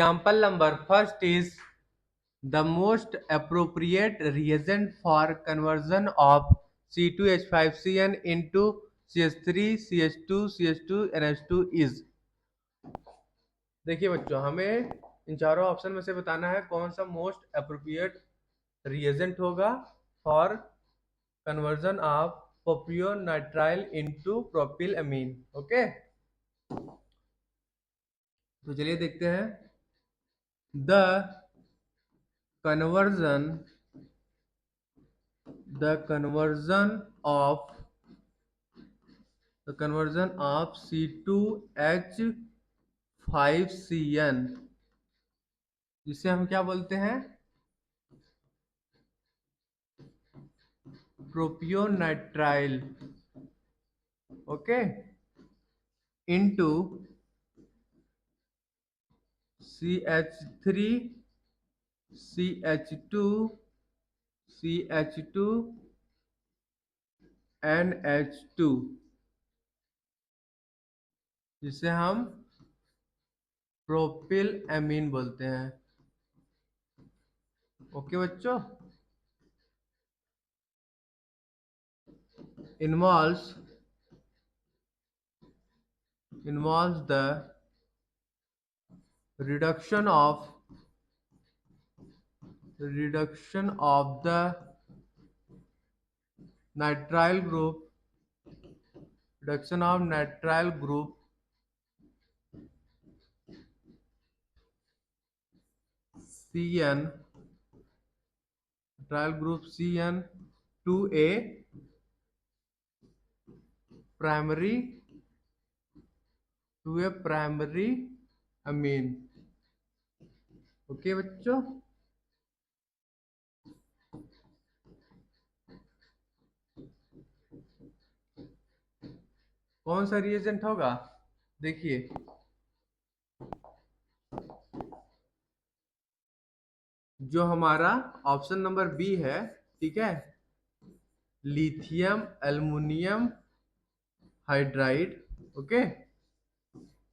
Example number first is the most appropriate reagent for conversion of C2H5Cn into CH3 CH2 CH2 NH2 is। देखिए बच्चों, हमें इन चारों option में से बताना है कौन सा मोस्ट अप्रोप्रिएट रिएजेंट होगा for conversion of propionitrile into propyl amine. Okay, तो चलिए देखते हैं। द conversion of C2H5Cn, जिसे हम क्या बोलते हैं, प्रोपियोनाइट्राइल, okay, into CH3 CH2 CH2 NH2, जिसे हम प्रोपिल एमीन बोलते हैं। ओके बच्चों, involves the reduction of the nitrile group CN, nitrile group CN to a primary amine। Okay बच्चों, कौन सा रिएजेंट होगा? देखिए, जो हमारा ऑप्शन नंबर बी है, ठीक है, lithium aluminium hydride, okay,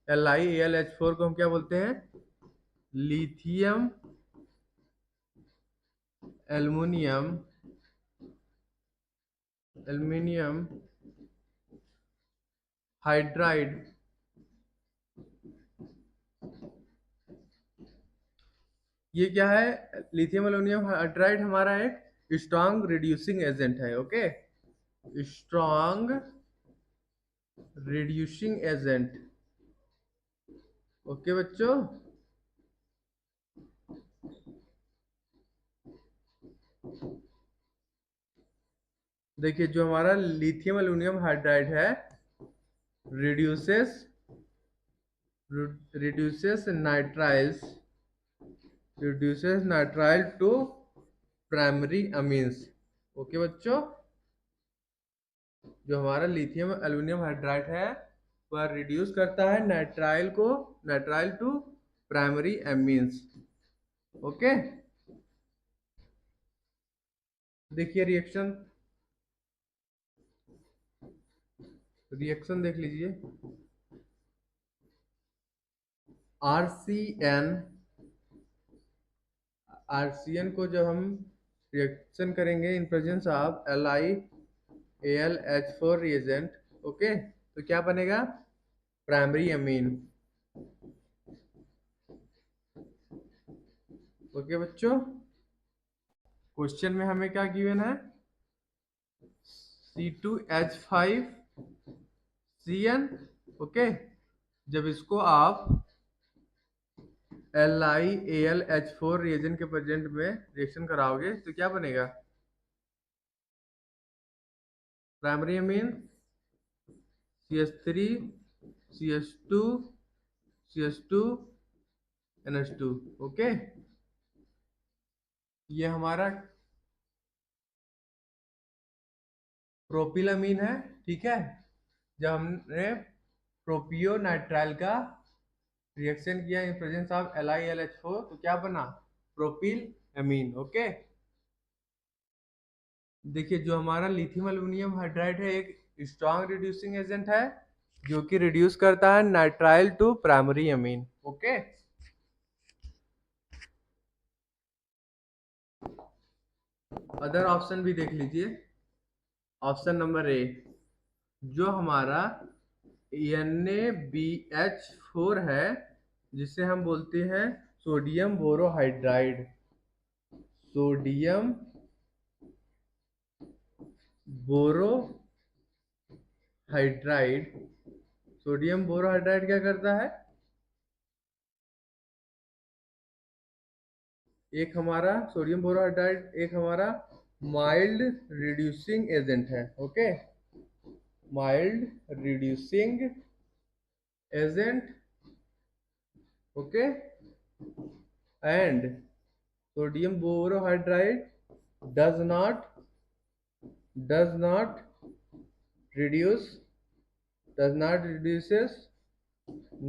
LiAlH4 को हम क्या बोलते हैं? Lithium aluminium hydride. ये क्या है? लिथियम एल्युमिनियम हाइड्राइड हमारा एक स्ट्रॉन्ग रिड्यूसिंग एजेंट है। Okay, strong reducing agent. Okay बच्चों, देखिए जो हमारा लिथियम एल्युमिनियम हाइड्राइड है, reduces nitrile to primary amines. Okay बच्चों, जो हमारा लिथियम एल्युमिनियम हाइड्राइड है वह रिड्यूस करता है nitrile to primary amines. Okay, देखिए रिएक्शन देख लीजिए। आरसीएन को जब हम रिएक्शन करेंगे in presence of LiAlH4 reagent, okay, तो क्या बनेगा? Primary amine. ओके बच्चों, क्वेश्चन में हमें क्या गिवन है? C2H5Cn, ओके, जब इसको आप LiAlH4 रिएजेंट के प्रेजेंट में रिएक्शन कराओगे तो क्या बनेगा? प्राइमरी अमीन CH3 CH2 CH2 NH2। Okay, ये हमारा प्रोपिलअमीन है, ठीक है। जब हमने प्रोपियोनाइट्राइल का रिएक्शन किया इन प्रेजेंस ऑफ LiAlH4 तो क्या बना? Propyl amine. ओके, देखिए जो हमारा लिथियम एल्युमिनियम हाइड्राइड है एक स्ट्रॉन्ग रिड्यूसिंग एजेंट है जो कि रिड्यूस करता है nitrile to primary amine. Okay, other option भी देख लीजिए। ऑप्शन नंबर ए, जो हमारा NaBH4 है, जिसे हम बोलते हैं sodium borohydride. Sodium borohydride. Sodium borohydride क्या करता है? एक हमारा सोडियम बोरोहाइड्राइड एक हमारा माइल्ड रिड्यूसिंग एजेंट है। Okay, mild reducing agent. Okay, and sodium borohydride does not does not reduce does not reduces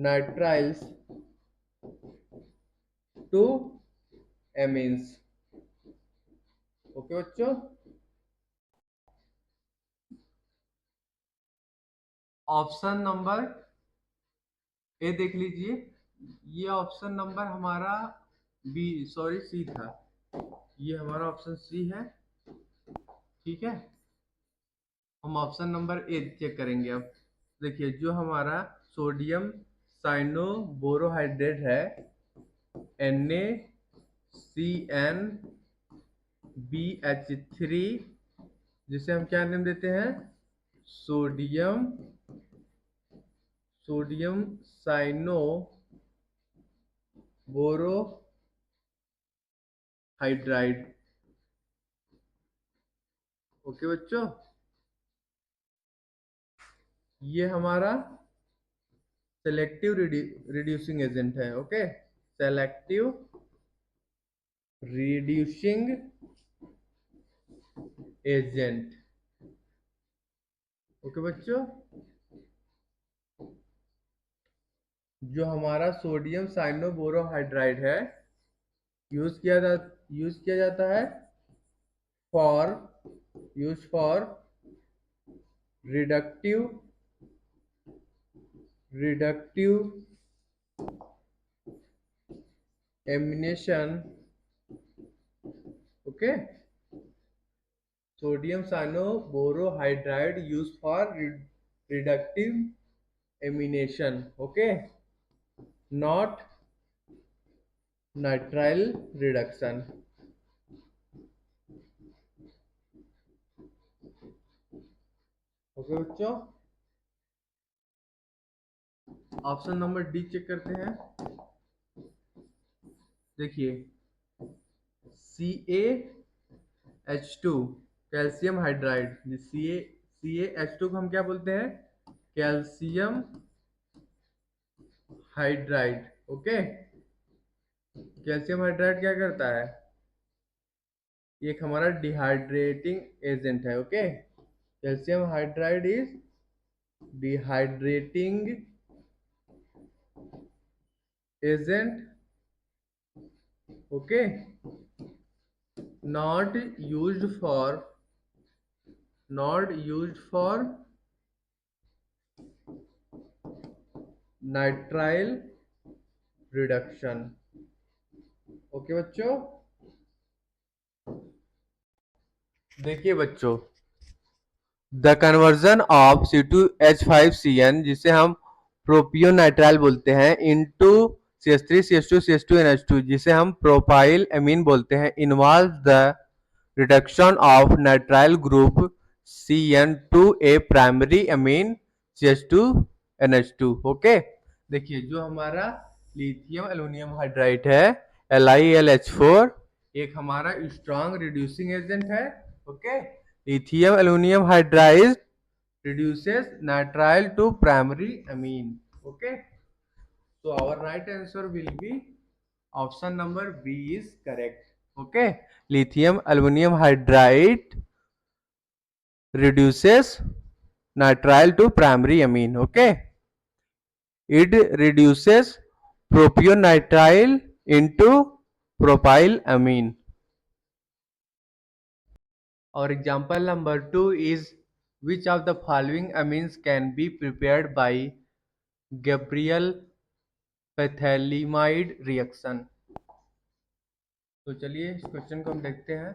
nitriles to amines। Okay बच्चों, option number A देख लीजिए। ये ऑप्शन नंबर हमारा बी, सॉरी सी था। ये हमारा option C है। ठीक है, हम ऑप्शन नंबर ए चेक करेंगे अब। देखिए, जो हमारा सोडियम साइनोबोरोहाइड्रेट है, NaCnBH3, जिसे हम क्या नेम देते हैं? Sodium sodium साइनोबोरोहाइड्राइड। ओके बच्चों, ये हमारा सेलेक्टिव रिड्यूसिंग एजेंट है। Okay, selective reducing agent. Okay बच्चों, जो हमारा सोडियम साइनोबोरोहाइड्राइड है, यूज किया जाता है for use for reductive reductive amination. Okay, sodium cyanoborohydride use for reductive amination. Okay, not nitrile reduction. Okay बच्चों, ऑप्शन नंबर डी चेक करते हैं। देखिए, CaH2 कैल्शियम हाइड्राइड। CaH2 को हम क्या बोलते हैं? Calcium hydride. Okay, calcium hydride क्या करता है? ये एक हमारा डिहाइड्रेटिंग एजेंट है। Okay, calcium hydride is dehydrating agent. Okay, not used for nitrile reduction। Okay बच्चों, देखिए बच्चों, द कन्वर्जन ऑफ C2H5CN, जिसे हम प्रोपियोनाइट्राइल बोलते हैं, इनटू CH3CH2CH2NH2, जिसे हम प्रोपाइल एमीन बोलते हैं, involve the reduction of nitrile group CN to a primary amine CH2NH2। Okay, देखिए, जो हमारा लिथियम एल्यूमिनियम हाइड्राइड है, LiAlH4, एक हमारा स्ट्रॉन्ग रिड्यूसिंग एजेंट है। Okay, lithium aluminium hydride reduces nitrile to primary amine। Okay, so our right answer will be option number B is correct। Okay, lithium aluminum hydride reduces nitrile to primary amine। Okay, it reduces propionitrile into propyl amine। Our example number 2 is, which of the following amines can be prepared by Gabriel phthalimide reaction. तो चलिए इस question को हम देखते हैं।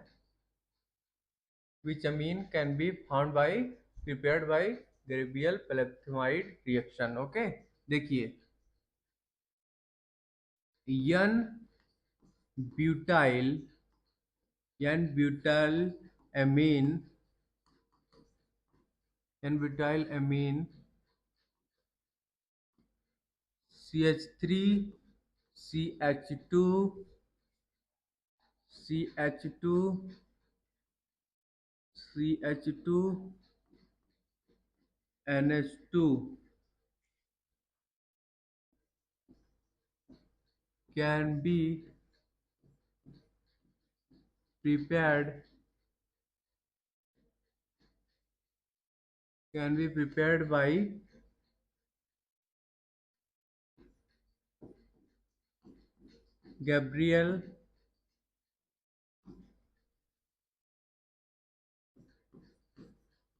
which amine can be found by prepared by Gabriel पेलेथामाइड reaction. Okay, देखिए n butyl amine CH3 CH2 CH2 CH2 NH2 can be prepared by Gabriel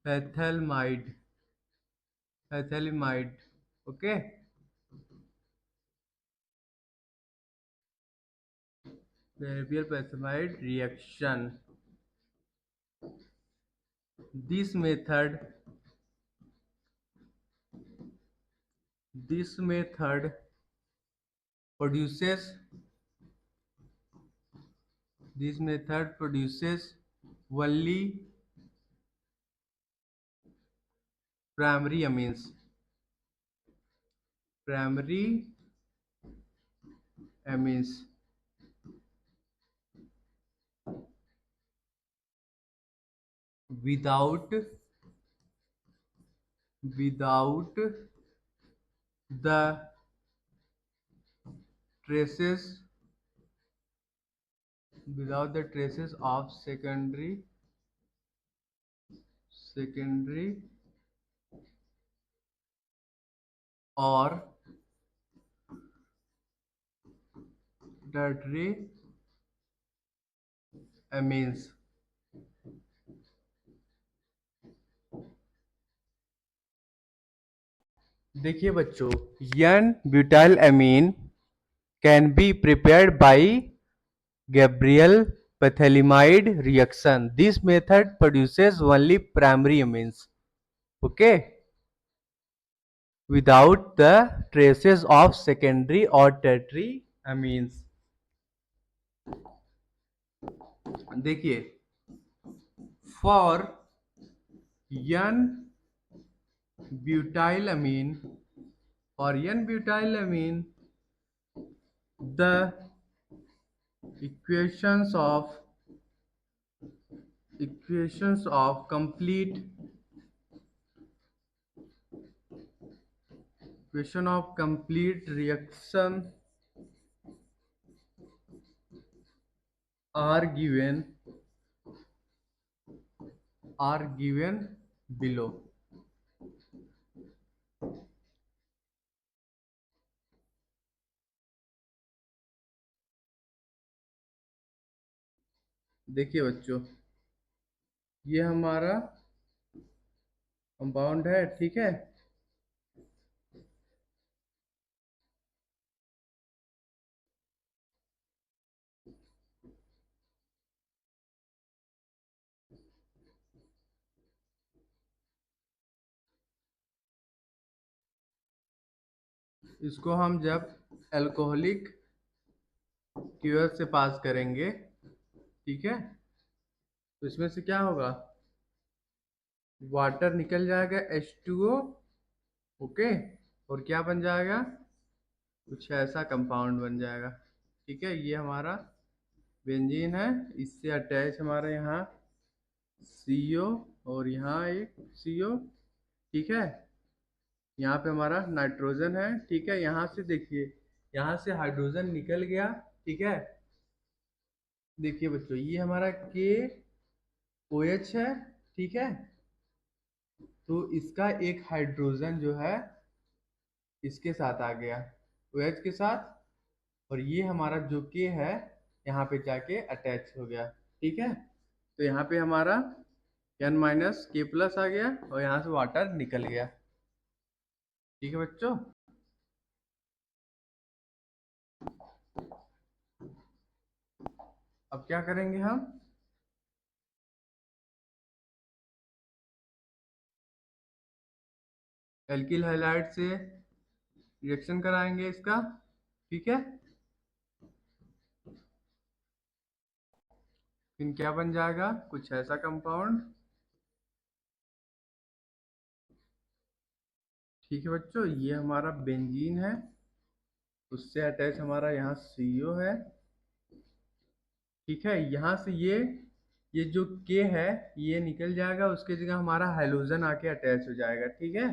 Phthalimide. Okay, Gabriel Phthalimide reaction. This method this method produces only primary amines primary amines without the traces of secondary or tertiary amines. देखिए बच्चों, n butyl amine can be prepared by Gabriel Phthalimide reaction. This method produces only primary amines, okay, without the traces of secondary or tertiary amines. देखिए, for n butylamine the equations of complete reaction are given below. देखिए बच्चों, ये हमारा compound है, ठीक है। इसको हम जब अल्कोहलिक क्यूएस से पास करेंगे, ठीक है, तो इसमें से क्या होगा, वाटर निकल जाएगा H2O, ओके, और क्या बन जाएगा, कुछ ऐसा कंपाउंड बन जाएगा, ठीक है। ये हमारा बेंजीन है, इससे अटैच हमारे यहाँ CO और यहाँ एक CO, ठीक है। यहाँ पे हमारा नाइट्रोजन है, ठीक है। यहाँ से देखिए, यहाँ से हाइड्रोजन निकल गया, ठीक है। देखिए बच्चों, ये हमारा KOH है, ठीक है। तो इसका एक हाइड्रोजन जो है इसके साथ आ गया, OH के साथ, और ये हमारा जो K है यहाँ पे जाके अटैच हो गया, ठीक है। तो यहाँ पे हमारा N-K+ आ गया और यहाँ से वाटर निकल गया, ठीक है बच्चों। अब क्या करेंगे हम, एल्किल हैलाइड से रिएक्शन कराएंगे इसका, ठीक है। फिर क्या बन जाएगा, कुछ ऐसा कंपाउंड, ठीक है बच्चों। ये हमारा बेंजीन है, उससे अटैच हमारा यहाँ CO है, ठीक है। यहाँ से ये जो K है ये निकल जाएगा, उसके जगह हमारा हाइड्रोजन आके अटैच हो जाएगा, ठीक है।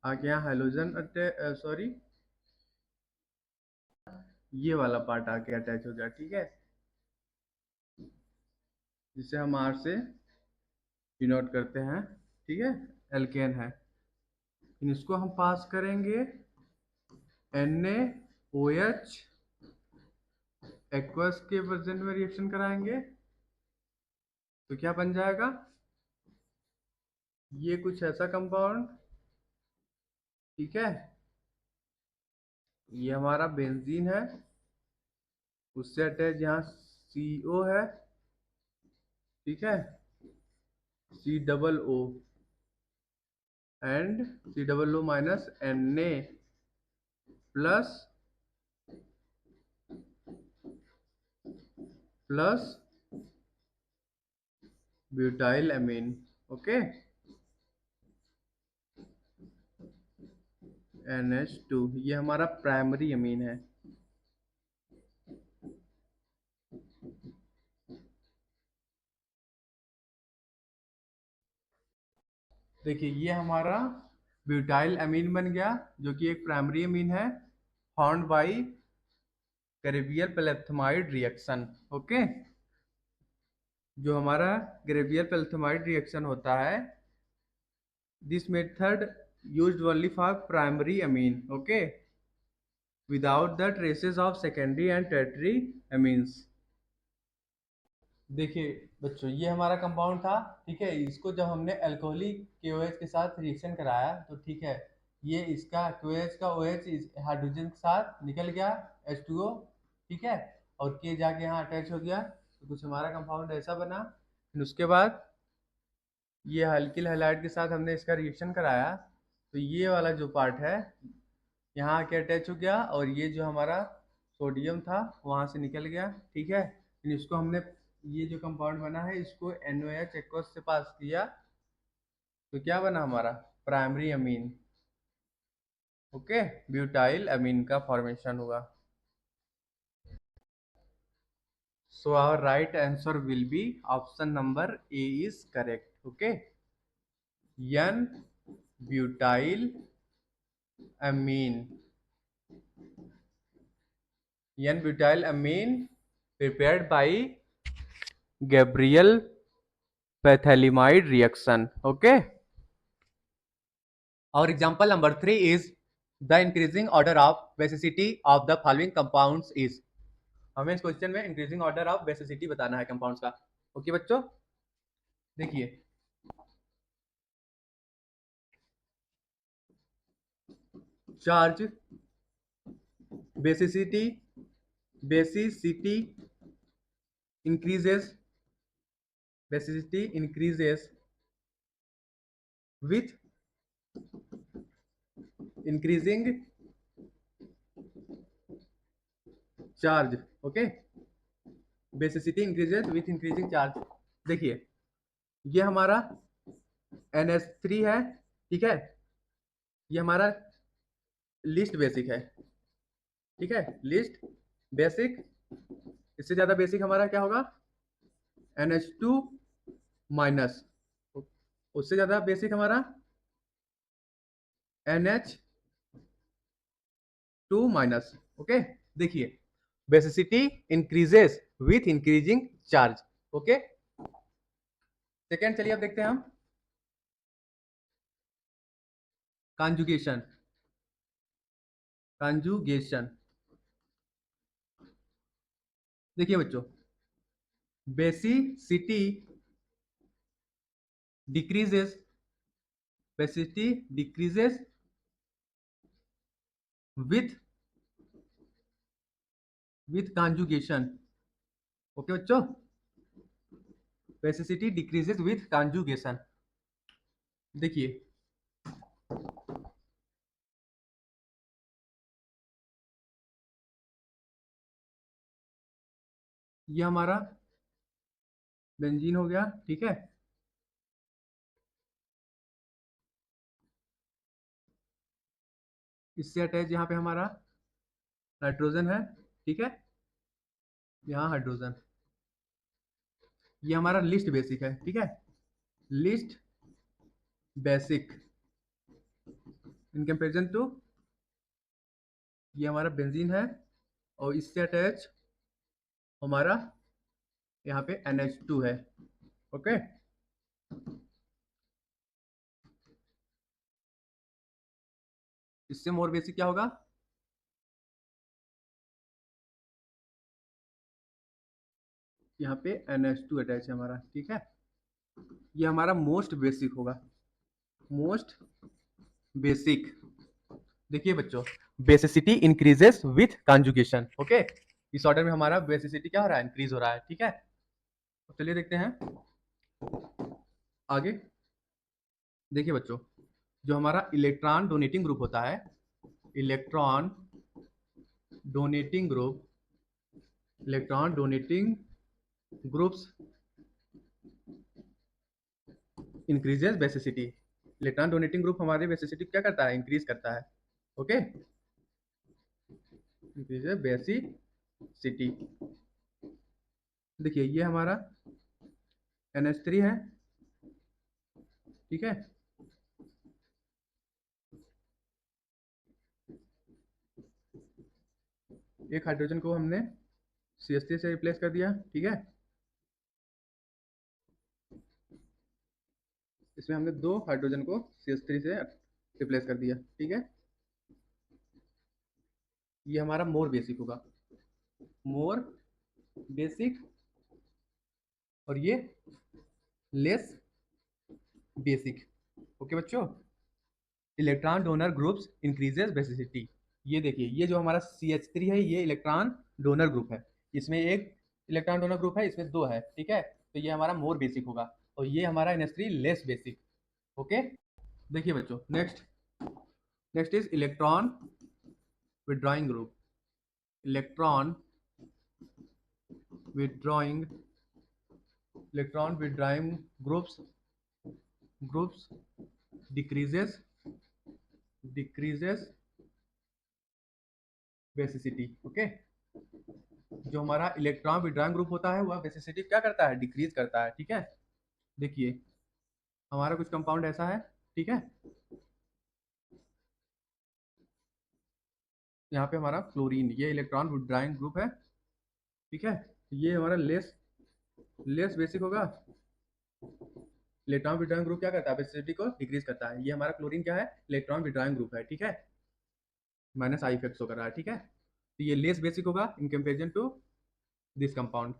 आगे यहाँ हाइड्रोजन सॉरी, ये वाला पार्ट आके अटैच हो गया, ठीक है, जिसे हम R से डिनोट करते हैं, ठीक है, एल्केन है। इसको हम पास करेंगे NaOH एक्वस के प्रेजेंट में रिएक्शन कराएंगे, तो क्या बन जाएगा, ये कुछ ऐसा कंपाउंड, ठीक है। ये हमारा बेंजीन है, उससे अटैच यहाँ CO है, ठीक है, COO and COO minus Na plus plus butyl amine, okay, NH2, ये हमारा प्राइमरी अमीन है। देखिए ये हमारा ब्यूटाइल अमीन बन गया, जो कि एक प्राइमरी अमीन है, found by Gabriel phthalimide reaction, okay. जो हमारा ग्रेवियल पेल्थमाइड रिएक्शन होता है, this method used only for primary amine, okay, without the traces of secondary and tertiary amines. देखिए बच्चों ये हमारा कंपाउंड था, ठीक है। इसको जब हमने अल्कोहलिक KOH के साथ रिएक्शन कराया तो ठीक है, ये इसका KOH का OH हाइड्रोजन के साथ निकल गया H2O, ठीक है, और K जाके यहाँ अटैच हो गया, तो कुछ हमारा कंपाउंड ऐसा बना। फिर उसके बाद ये अल्किल हैलाइड के साथ हमने इसका रिएक्शन कराया, तो ये वाला जो पार्ट है यहाँ आके अटैच हो गया, और ये जो हमारा सोडियम था वहाँ से निकल गया, ठीक है। फिर इसको हमने, ये जो कंपाउंड बना है इसको NOH एक्वस से पास किया, तो क्या बना हमारा primary amine, okay, butyl amine का फॉर्मेशन हुआ। So our right answer will be option number A is correct, okay. N butyl amine, N-butyl amine prepared by Gabriel Pethalimide reaction. Okay. Our example number 3 is the increasing order of basicity of the following compounds is. हमें इस question में increasing order of basicity बताना है compounds का, okay बच्चों। देखिए charge, basicity, basicity increases, basicity increases with increasing charge, okay, basicity increases with increasing charge. देखिए ये हमारा NH3 है, ठीक है, ये हमारा लिस्ट बेसिक है, ठीक है, लिस्ट बेसिक। इससे ज्यादा बेसिक हमारा क्या होगा, NH2 माइनस, उससे ज्यादा बेसिक हमारा NH2 माइनस, ओके। देखिए basicity increases with increasing charge, okay. Second चलिए अब देखते हैं हम कॉन्जुगेशन, कॉन्जुगेशन। देखिए बच्चों basicity decreases, basicity decreases with conjugation, okay बच्चों, बेसिसिटी डिक्रीजेस विथ conjugation। देखिए ये हमारा बेंजीन हो गया, ठीक है। इससे अटैच यहाँ पे हमारा नाइट्रोजन है, ठीक है। यहाँ हाइड्रोजन। ये हमारा लिस्ट बेसिक है, ठीक है। List basic in comparison to, ये हमारा बेंजीन है और इससे अटैच हमारा यहाँ पे NH2 है, ओके। इससे मोर बेसिक क्या होगा? यहाँ पे NH2 अटैच है हमारा, ठीक है। ये हमारा मोस्ट बेसिक होगा, मोस्ट बेसिक। देखिए बच्चों, basicity increases with conjugation, okay. इस ऑर्डर में हमारा बेसिसिटी क्या हो रहा है? इंक्रीज हो रहा है, ठीक है। तो चलिए देखते हैं आगे। देखिए बच्चों, जो हमारा इलेक्ट्रॉन डोनेटिंग ग्रुप होता है, electron donating group, electron donating groups increases basicity. Electron donating group हमारे बेसिसिटी क्या करता है? इंक्रीज करता है, ओके। Increases basicity. देखिए ये हमारा NH3 है, ठीक है। एक हाइड्रोजन को हमने CH3 से रिप्लेस कर दिया, ठीक है। इसमें हमने दो हाइड्रोजन को CH3 से रिप्लेस कर दिया, ठीक है। ये हमारा मोर बेसिक होगा, मोर बेसिक। और ये लेस बेसिक, ओके बच्चों। Electron donor groups increases basicity. ये देखिए, ये जो हमारा CH3 है, ये इलेक्ट्रॉन डोनर ग्रुप है। इसमें एक इलेक्ट्रॉन डोनर ग्रुप है, इसमें दो है, ठीक है। तो ये हमारा मोर बेसिक होगा और ये हमारा NH3 लेस बेसिक, ओके। देखिए बच्चों, next next is electron withdrawing group. Electron withdrawing, electron withdrawing groups decreases basicity, okay. जो हमारा इलेक्ट्रॉन विड्रॉइंग ग्रुप होता है वह बेसिसिटी क्या करता है? डिक्रीज करता है, ठीक है। देखिए हमारा कुछ कंपाउंड ऐसा है, ठीक है। यहाँ पे हमारा क्लोरीन, ये इलेक्ट्रॉन विड्रॉइंग ग्रुप है, ठीक है। ये हमारा लेस लेस बेसिक होगा। इलेक्ट्रॉन विड्रॉइंग ग्रुप क्या करता है? बेसिसिटी को डिक्रीज करता है। ये हमारा क्लोरीन क्या है? इलेक्ट्रॉन विड्रॉइंग ग्रुप है, ठीक है। माइनस आई इफेक्ट कर रहा है, ठीक है। तो ये लेस बेसिक होगा in comparison to this compound,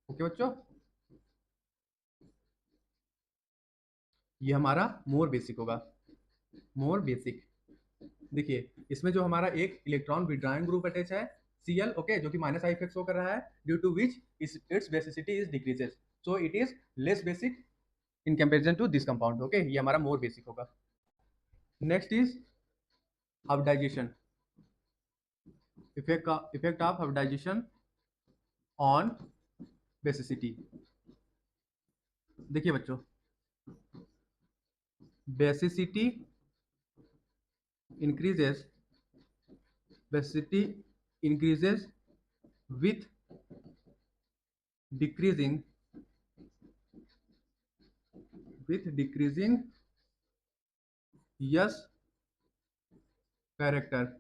okay बच्चों। ये हमारा मोर बेसिक होगा, मोर बेसिक। देखिए इसमें जो हमारा एक इलेक्ट्रॉन विड्रॉइंग ग्रुप अटैच है, Cl, ओके, जो कि माइनस आई इफेक्ट शो कर रहा है, due to which its basicity is decreases, so it is less basic in comparison to this compound, okay. ये हमारा मोर बेसिक होगा। Next is hybridisation, effect of hybridisation on basicity. देखिए बच्चों, basicity increases basicity increases with decreasing yes character।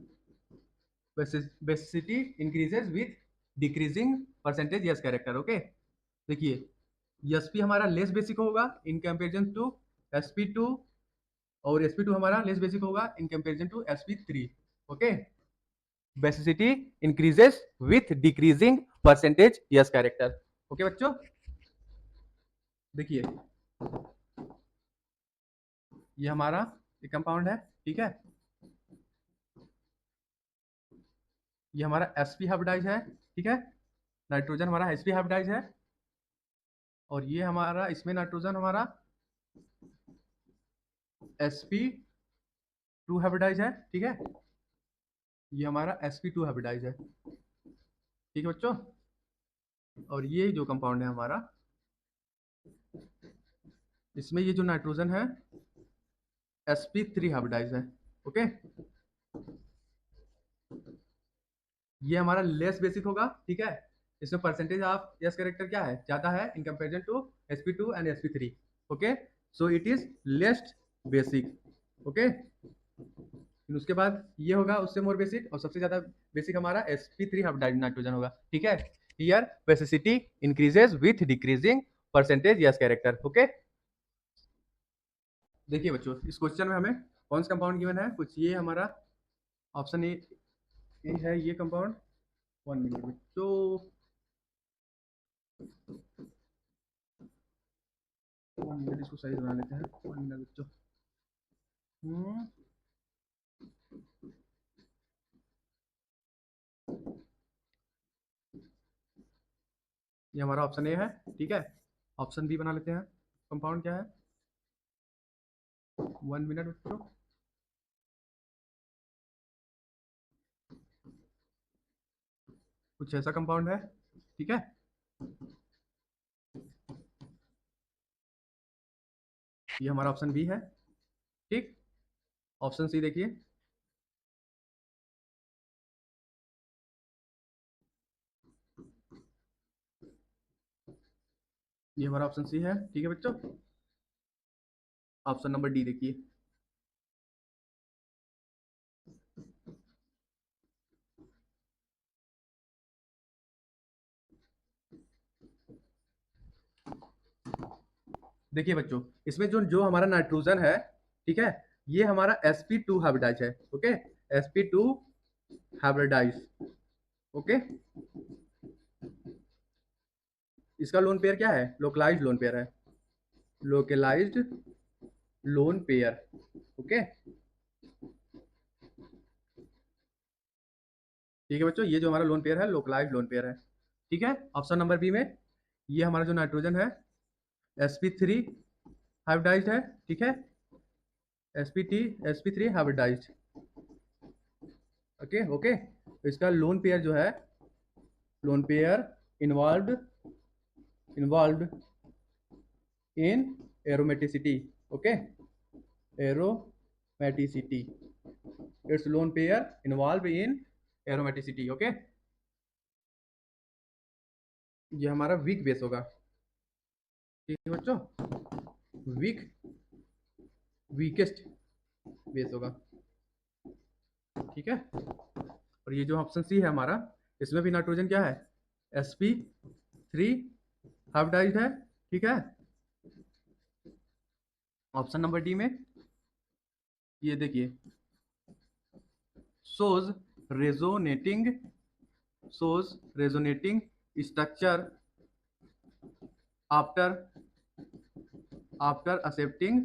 basicity increases with decreasing percentage yes character, okay. देखिए sp हमारा less basic होगा in comparison to sp2, और sp2 हमारा less basic होगा in comparison to sp3, okay. Basicity increases with decreasing percentage s character, okay बच्चों। देखिए ये हमारा एक कंपाउंड है, ठीक है। ये हमारा sp हाइब्रिडाइज है, ठीक है। नाइट्रोजन हमारा sp हाइब्रिडाइज है और ये हमारा इसमें नाइट्रोजन हमारा sp2 हाइब्रिडाइज है, ठीक है। ये हमारा sp2 हाइब्रिडाइज है, ठीक है बच्चों। और ये जो कंपाउंड है हमारा, इसमें ये जो नाइट्रोजन है sp3 हाइब्रिडाइज है, ओके। ये हमारा लेस बेसिक होगा, ठीक है। इसमें परसेंटेज ऑफ यस कैरेक्टर क्या है, ज्यादा है in comparison to sp2 and sp3, okay. So it is less basic, okay. फिर उसके बाद ये होगा उससे मोर बेसिक, और सबसे ज्यादा बेसिक हमारा sp3 हाइब्रिडाइज नाइट्रोजन होगा, ठीक है। Here basicity increases with decreasing percentage s character, okay. देखिए बच्चों, इस क्वेश्चन में हमें कौन सा कंपाउंड गिवन है, कुछ ये हमारा ऑप्शन ए है, ये कंपाउंड। 1 मिनट बच्चों, 1 मिनट, इसको सही बना लेते हैं। 1 मिनट बच्चों। हम्म, ये हमारा ऑप्शन ए है, ठीक है। ऑप्शन बी बना लेते हैं। कंपाउंड क्या है, 1 मिनट बच्चों। कुछ ऐसा कंपाउंड है, ठीक है। ये हमारा ऑप्शन बी है, ठीक। ऑप्शन सी देखिए, ये हमारा ऑप्शन सी है, ठीक है बच्चों। ऑप्शन नंबर डी देखिए, देखिए बच्चों, इसमें जो जो हमारा नाइट्रोजन है, ठीक है, ये हमारा sp2 हाइब्रिडाइज है, ओके। sp2 hybridise, okay. इसका लोन पेयर क्या है, लोकलाइज्ड लोन पेयर है, लोकलाइज्ड लोन पेयर, ओके। ठीक है बच्चों, ये जो हमारा लोन पेयर है लोकलाइज्ड लोन पेयर है, ठीक है। ऑप्शन नंबर बी में ये हमारा जो नाइट्रोजन है sp3 हाइब्रिडाइज्ड है, ठीक है। sp3 hybridised, okay okay. तो इसका लोन पेयर जो है, lone pair involved involved in aromaticity, okay, aromaticity, it's lone pair involve in aromaticity, okay. ये हमारा वीक बेस होगा, ठीक है बच्चों। वीक वीकेस्ट बेस होगा, ठीक है। और ये जो ऑप्शन सी है हमारा, इसमें भी नाइट्रोजन क्या है, sp3 हाइब्रिडाइज्ड है, ठीक है। ऑप्शन नंबर डी में ये देखिए, shows resonating shows resonating structure after accepting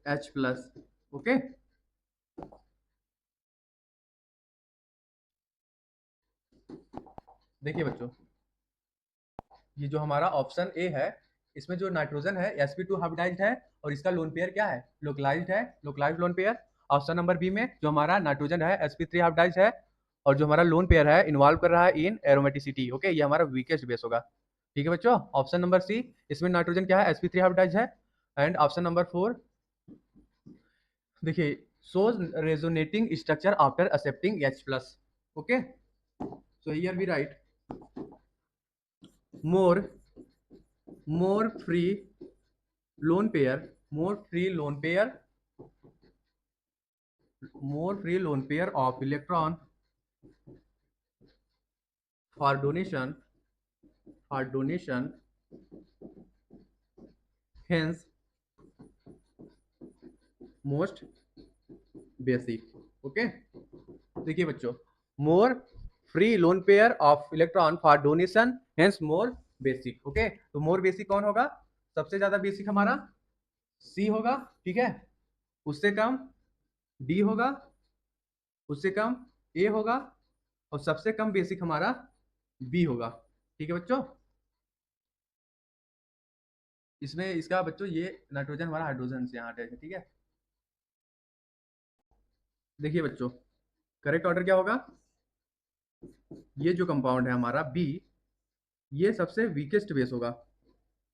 H plus, okay. देखिए बच्चों, ये जो हमारा ऑप्शन ए है, इसमें जो नाइट्रोजन है sp2 हाइब्रिडाइज्ड है, और इसका लोन पेयर क्या है, लोकलाइज्ड है, localised lone pair. Option number B में जो हमारा नाइट्रोजन है sp3 हाइब्रिडाइज्ड है, और जो हमारा लोन पेयर है इन्वॉल्व कर रहा है इन एरोमेटिसिटी, ओके। ये हमारा वीकेस्ट बेस होगा, ठीक है बच्चों। ऑप्शन नंबर सी, इसमें नाइट्रोजन क्या है, sp3 हाइब्रिडाइज्ड है। एंड ऑप्शन नंबर 4 देखिए, shows resonating structure after accepting H plus, okay। So here we write more more free lone pair, more free lone pair, more free lone pair of electron for donation, hence most basic, okay। देखिए बच्चों, more free lone pair of electron for donation, hence more basic, okay. तो मोर basic कौन होगा, सबसे ज्यादा basic हमारा सी होगा, ठीक है। उससे कम डी होगा, उससे कम ए होगा, और सबसे कम बेसिक हमारा बी होगा, ठीक है बच्चों। इसमें इसका बच्चों ये नाइट्रोजन हमारा हाइड्रोजन से यहाँ अटैच है, ठीक है। देखिए बच्चों, करेक्ट ऑर्डर क्या होगा, ये जो कंपाउंड है हमारा बी, ये सबसे वीकेस्ट बेस होगा,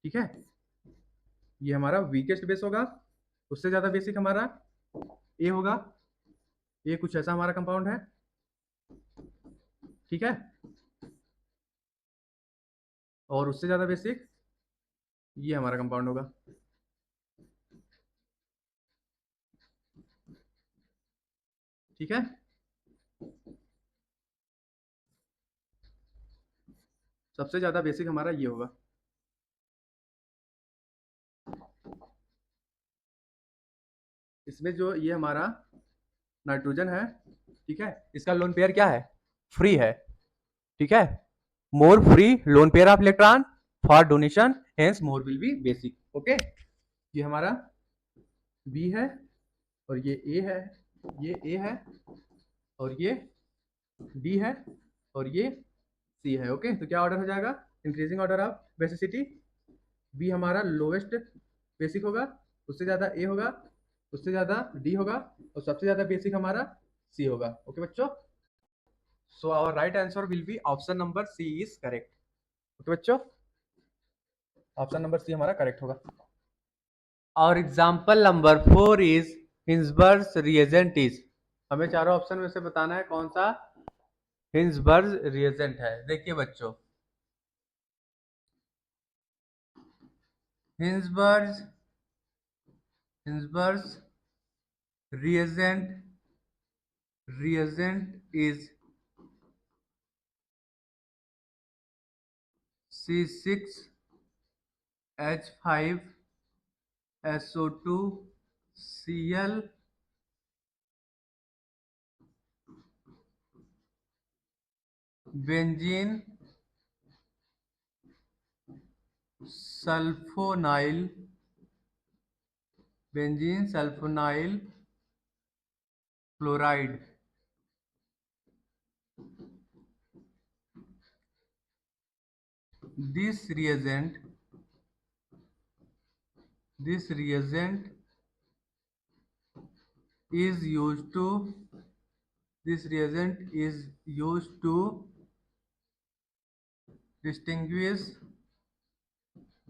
ठीक है। ये हमारा वीकेस्ट बेस होगा, उससे ज्यादा बेसिक हमारा ए होगा। ये कुछ ऐसा हमारा कंपाउंड है, ठीक है। और उससे ज्यादा बेसिक ये हमारा कंपाउंड होगा, ठीक है। सबसे ज्यादा बेसिक हमारा ये होगा। इसमें जो ये हमारा नाइट्रोजन है, ठीक है, इसका लोन पेयर क्या है, फ्री है, ठीक है। More free lone pair of electron for donation, hence more will be basic, okay. ये हमारा बी है, और ये ए है, ये ए है, और ये डी है, और ये सी है, ओके। तो क्या ऑर्डर हो जाएगा, increasing order of basicity. B हमारा लोवेस्ट बेसिक होगा, उससे ज्यादा ए होगा, उससे ज्यादा डी होगा, और सबसे ज्यादा बेसिक हमारा सी होगा, ओके बच्चों। So our right answer will be option number C is correct, okay बच्चों। ऑप्शन नंबर सी हमारा करेक्ट होगा। और example number 4 is Hinsberg reagent is. हमें चारों ऑप्शन में से बताना है कौन सा हिंसबर्ग रिएजेंट है। देखिए बच्चों, Hinsberg Hinsberg reagent is C6H5SO2Cl benzene sulfonyl chloride. This reagent is used to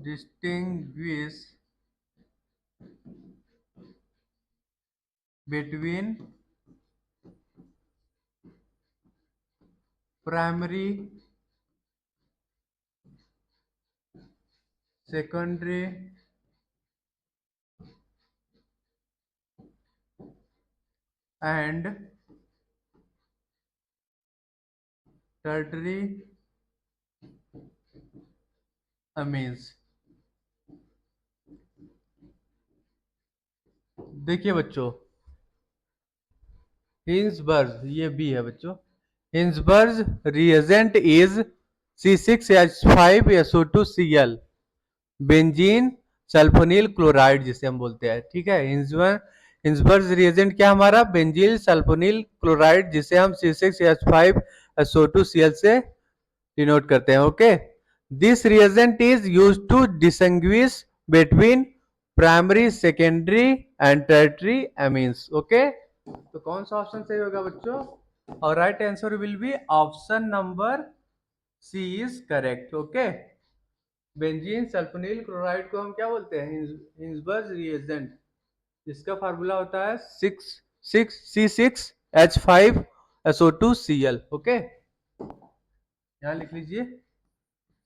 distinguish between primary, secondary and tertiary amines। देखिए बच्चों, हिंसबर्ग, ये बी है बच्चों। Hinsberg reagent is C6H5SO2Cl benzene sulfonyl chloride जिसे हम बोलते हैं, ठीक है। हिंसबर्ग रिएजेंट क्या हमारा, बेंजीन सल्फोनिल क्लोराइड, जिसे हम C6H5SO2Cl से डिनोट करते हैं, okay. This reagent is use to distinguish between primary, secondary and tertiary amines, okay. तो कौन सा ऑप्शन सही होगा बच्चों, और right answer will be option number C is correct, okay. Benzene sulfonyl chloride को हम क्या बोलते हैं, हिंसबर्ग रिएजेंट, जिसका फार्मूला होता है 6C6H5SO2Cl, ओके। यहाँ लिख लीजिए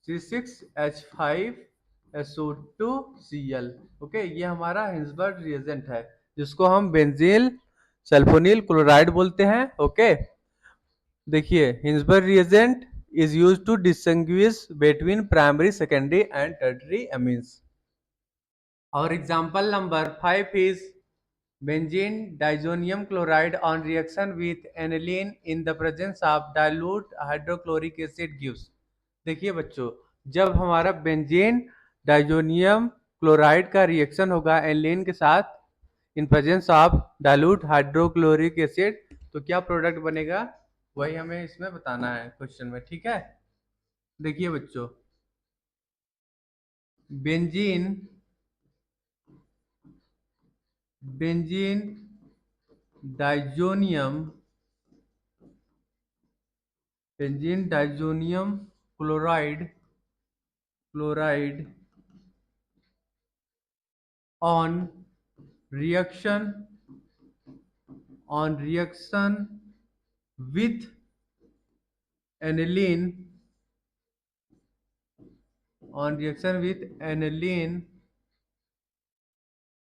C6H5SO2Cl, ओके। ये हमारा हिंसबर्ग रिएजेंट है, जिसको हम बेंजील सल्फोनिल क्लोराइड बोलते हैं, ओके। देखिए, Hinsberg reagent is used to distinguish between primary, secondary and tertiary amines. Our example number 5 is benzene diazonium chloride on reaction with aniline in the presence of dilute hydrochloric acid gives। देखिए बच्चों, जब हमारा benzene diazonium chloride का reaction होगा aniline के साथ इन presence of dilute hydrochloric acid, तो क्या प्रोडक्ट बनेगा, वही हमें इसमें बताना है क्वेश्चन में, ठीक है। देखिए बच्चों, benzene benzene diazonium chloride chloride on reaction reaction with aniline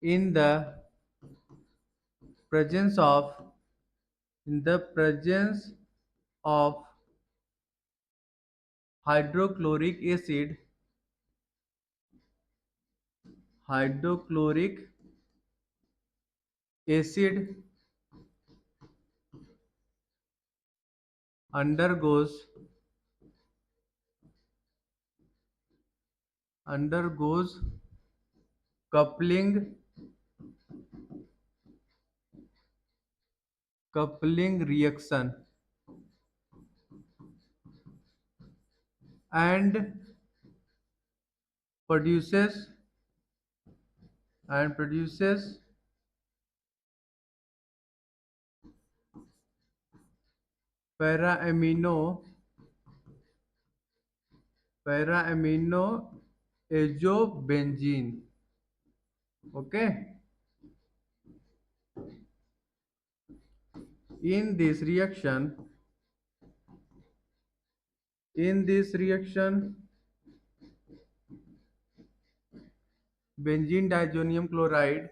in the presence of in the presence of hydrochloric acid hydrochloric acid undergoes undergoes coupling reaction and produces produces para-amino para-amino azobenzene. Okay, in this reaction in this reaction benzene diazonium chloride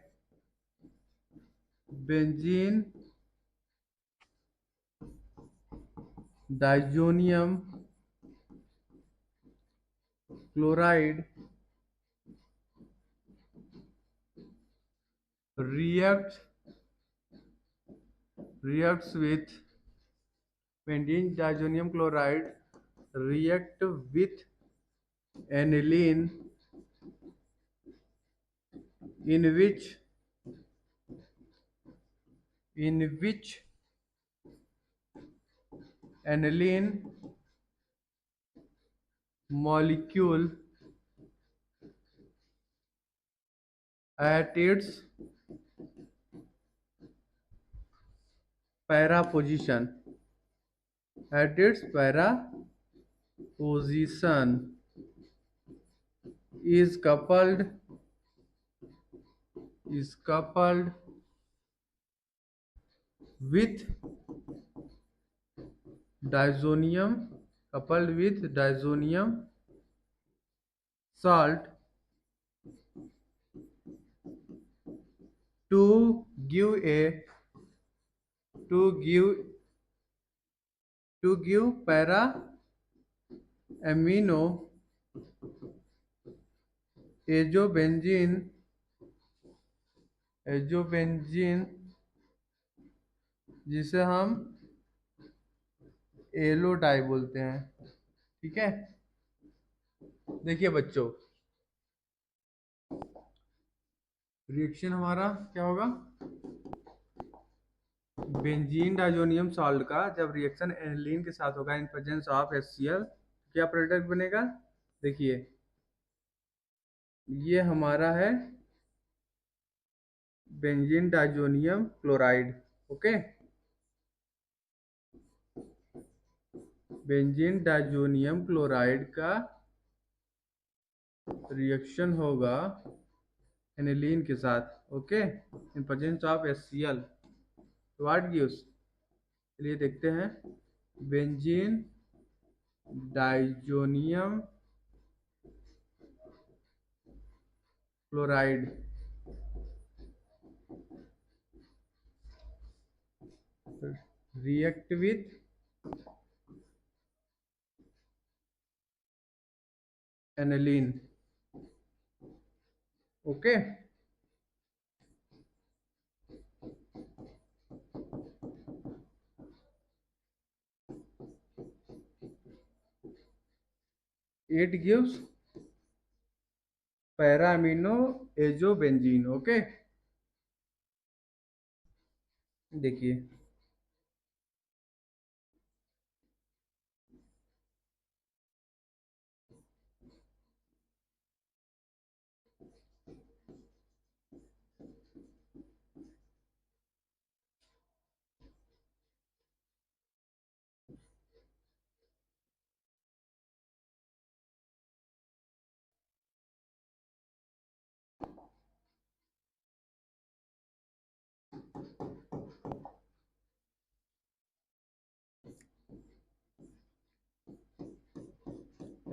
benzene diazonium chloride reacts with benzene diazonium chloride react with aniline in which in which aniline molecule at its para position is coupled with diazonium salt to give a to give para amino azobenzene जिसे हम yellow die बोलते हैं। ठीक है, देखिए बच्चों, reaction हमारा क्या होगा? बेंजीन डाइजोनियम सॉल्ट का जब रिएक्शन एनिलीन के साथ होगा इन प्रेजेंस ऑफ HCl, क्या प्रोडक्ट बनेगा? देखिए, ये हमारा है benzene diazonium chloride. Okay, benzene diazonium chloride का रिएक्शन होगा एनिलीन के साथ। Okay, in presence of HCl, what gives? चलिए देखते हैं। Benzene diazonium chloride react with aniline। Okay, it gives para amino azobenzene। Okay, देखिए,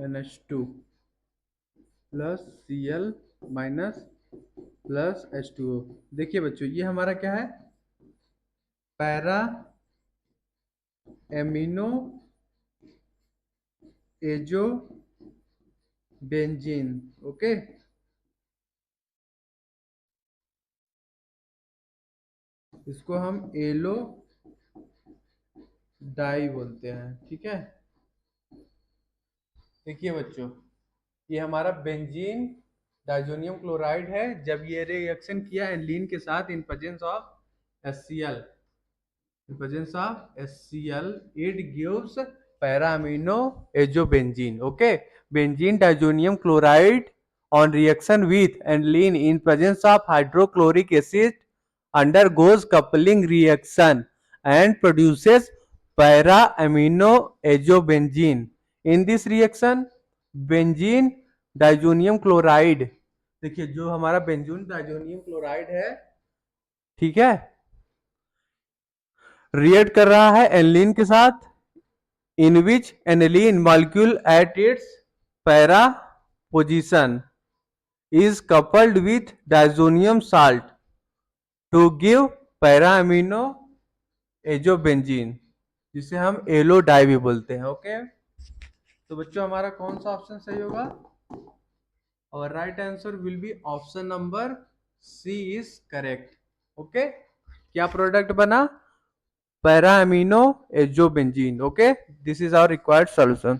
NH2 plus Cl minus plus H2O। देखिए बच्चों, ये हमारा क्या है, para amino azo benzene. Okay, इसको हम एलो डाई बोलते हैं। ठीक है, देखिए बच्चों, ये हमारा बेंजीन डाइजोनियम क्लोराइड है। जब ये रिएक्शन किया एनलीन के साथ इन presence of HCl, in presence of HCl, it gives para-amino azobenzene. Okay, benzene diazonium chloride on reaction with aniline in presence of hydrochloric acid undergoes coupling reaction and produces para-amino azobenzene. In this reaction, benzene diazonium chloride, देखिए जो हमारा बेंजून diazonium chloride है, ठीक है, react कर रहा है aniline के साथ, in which aniline molecule at its para position is coupled with diazonium salt to give para amino azobenzene, जिसे हम एलो डाई भी बोलते हैं। ओके, तो बच्चों हमारा कौन सा ऑप्शन सही होगा? और right answer will be option number C is correct. Okay, क्या प्रोडक्ट बना? Para amino azobenzene. Okay, this is our required solution.